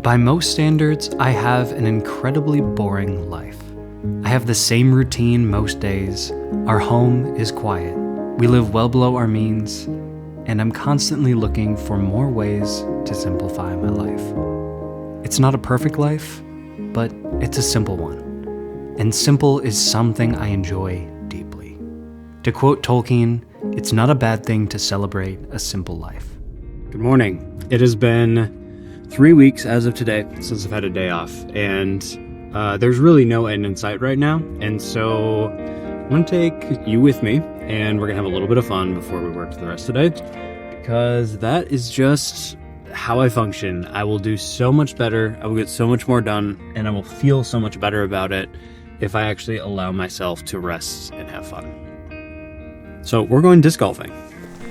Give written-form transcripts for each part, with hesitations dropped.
By most standards, I have an incredibly boring life. I have the same routine most days. Our home is quiet. We live well below our means, and I'm constantly looking for more ways to simplify my life. It's not a perfect life, but it's a simple one. And simple is something I enjoy deeply. To quote Tolkien, it's not a bad thing to celebrate a simple life. Good morning. It has been 3 weeks as of today since I've had a day off, and there's really no end in sight right now. And so I'm going to take you with me, and we're going to have a little bit of fun before we work the rest of the day, because that is just how I function. I will do so much better, I will get so much more done, and I will feel so much better about it if I actually allow myself to rest and have fun. So we're going disc golfing.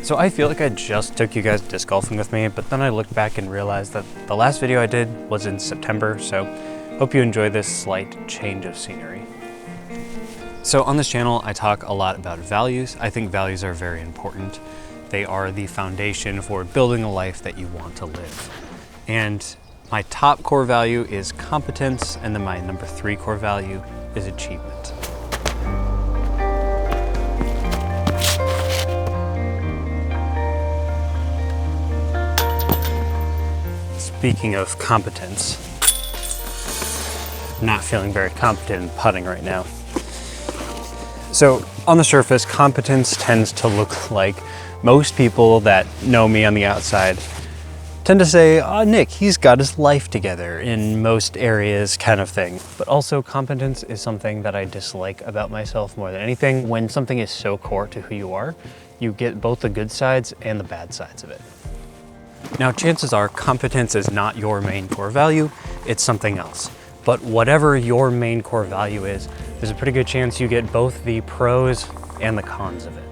So I feel like I just took you guys disc golfing with me, but then I looked back and realized that the last video I did was in September, so hope you enjoy this slight change of scenery. So on this channel, I talk a lot about values. I think values are very important. They are the foundation for building a life that you want to live. And my top core value is competence, and then my number 3 core value is achievement. Speaking of competence, I'm not feeling very competent in putting right now. So on the surface, competence tends to look like most people that know me on the outside tend to say, oh, Nick, he's got his life together in most areas kind of thing. But also competence is something that I dislike about myself more than anything. When something is so core to who you are, you get both the good sides and the bad sides of it. Now, chances are competence is not your main core value, it's something else. But whatever your main core value is, there's a pretty good chance you get both the pros and the cons of it.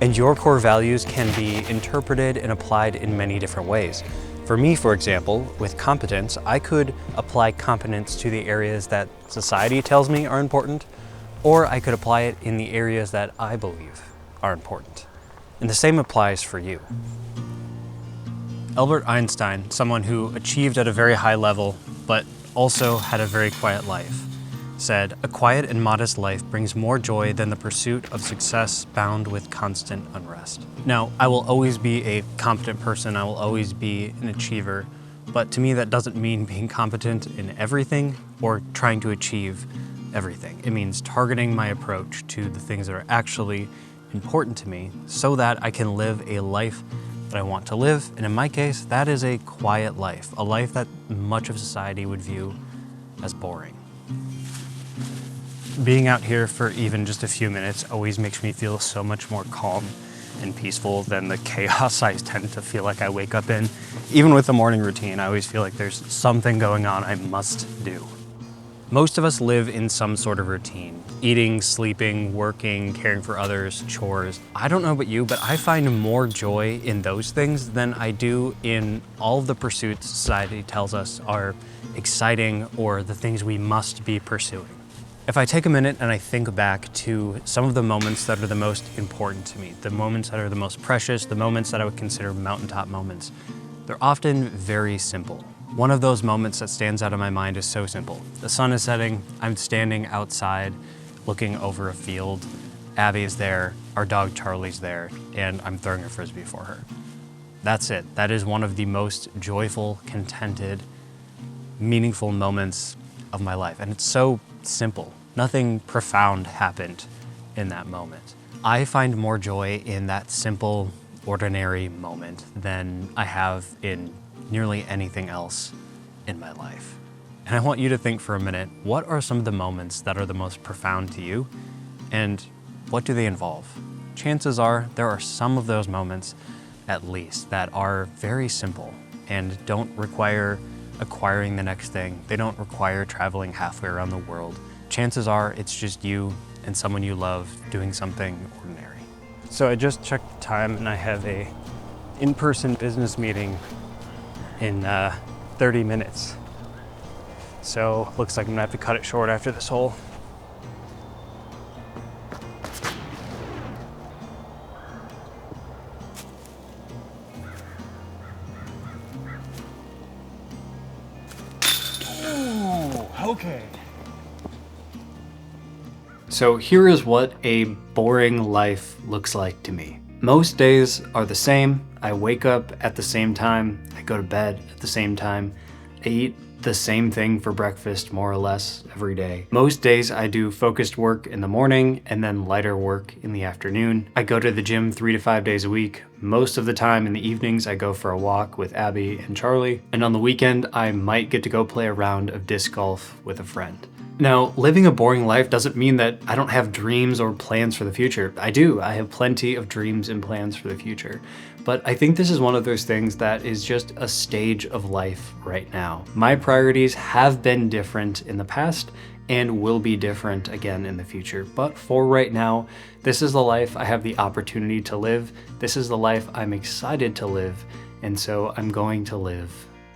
And your core values can be interpreted and applied in many different ways. For me, for example, with competence, I could apply competence to the areas that society tells me are important, or I could apply it in the areas that I believe are important. And the same applies for you. Albert Einstein, someone who achieved at a very high level, but also had a very quiet life, said, "A quiet and modest life brings more joy than the pursuit of success bound with constant unrest." Now, I will always be a competent person, I will always be an achiever, but to me that doesn't mean being competent in everything or trying to achieve everything. It means targeting my approach to the things that are actually important to me so that I can live a life that I want to live, and in my case, that is a quiet life, a life that much of society would view as boring. Being out here for even just a few minutes always makes me feel so much more calm and peaceful than the chaos I tend to feel like I wake up in. Even with the morning routine, I always feel like there's something going on I must do. Most of us live in some sort of routine. Eating, sleeping, working, caring for others, chores. I don't know about you, but I find more joy in those things than I do in all of the pursuits society tells us are exciting or the things we must be pursuing. If I take a minute and I think back to some of the moments that are the most important to me, the moments that are the most precious, the moments that I would consider mountaintop moments, they're often very simple. One of those moments that stands out in my mind is so simple. The sun is setting, I'm standing outside looking over a field. Abby is there, our dog Charlie's there, and I'm throwing a Frisbee for her. That's it. That is one of the most joyful, contented, meaningful moments of my life. And it's so simple. Nothing profound happened in that moment. I find more joy in that simple, ordinary moment than I have in nearly anything else in my life. And I want you to think for a minute, what are some of the moments that are the most profound to you, and what do they involve? Chances are there are some of those moments, at least, that are very simple and don't require acquiring the next thing. They don't require traveling halfway around the world. Chances are it's just you and someone you love doing something ordinary. So I just checked the time and I have a in-person business meeting in 30 minutes. So looks like I'm gonna have to cut it short after this hole. Okay. So here is what a boring life looks like to me. Most days are the same. I wake up at the same time. I go to bed at the same time. I eat the same thing for breakfast more or less every day. Most days I do focused work in the morning and then lighter work in the afternoon. I go to the gym 3 to 5 days a week. Most of the time in the evenings I go for a walk with Abby and Charlie. And on the weekend I might get to go play a round of disc golf with a friend. Now, living a boring life doesn't mean that I don't have dreams or plans for the future. I do. I have plenty of dreams and plans for the future. But I think this is one of those things that is just a stage of life right now. My priorities have been different in the past and will be different again in the future. But for right now, this is the life I have the opportunity to live. This is the life I'm excited to live. And so I'm going to live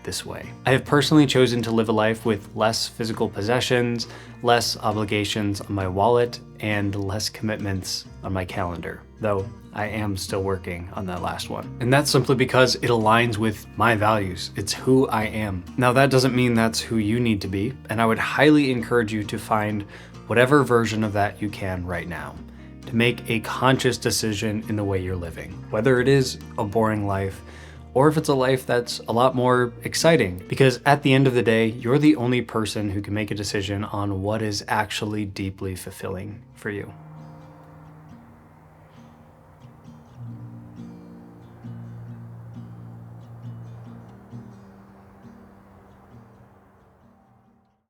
this way. I have personally chosen to live a life with less physical possessions, less obligations on my wallet, and less commitments on my calendar, though I am still working on that last one. And that's simply because it aligns with my values. It's who I am. Now, that doesn't mean that's who you need to be, and I would highly encourage you to find whatever version of that you can right now, to make a conscious decision in the way you're living, whether it is a boring life or if it's a life that's a lot more exciting. Because at the end of the day, you're the only person who can make a decision on what is actually deeply fulfilling for you.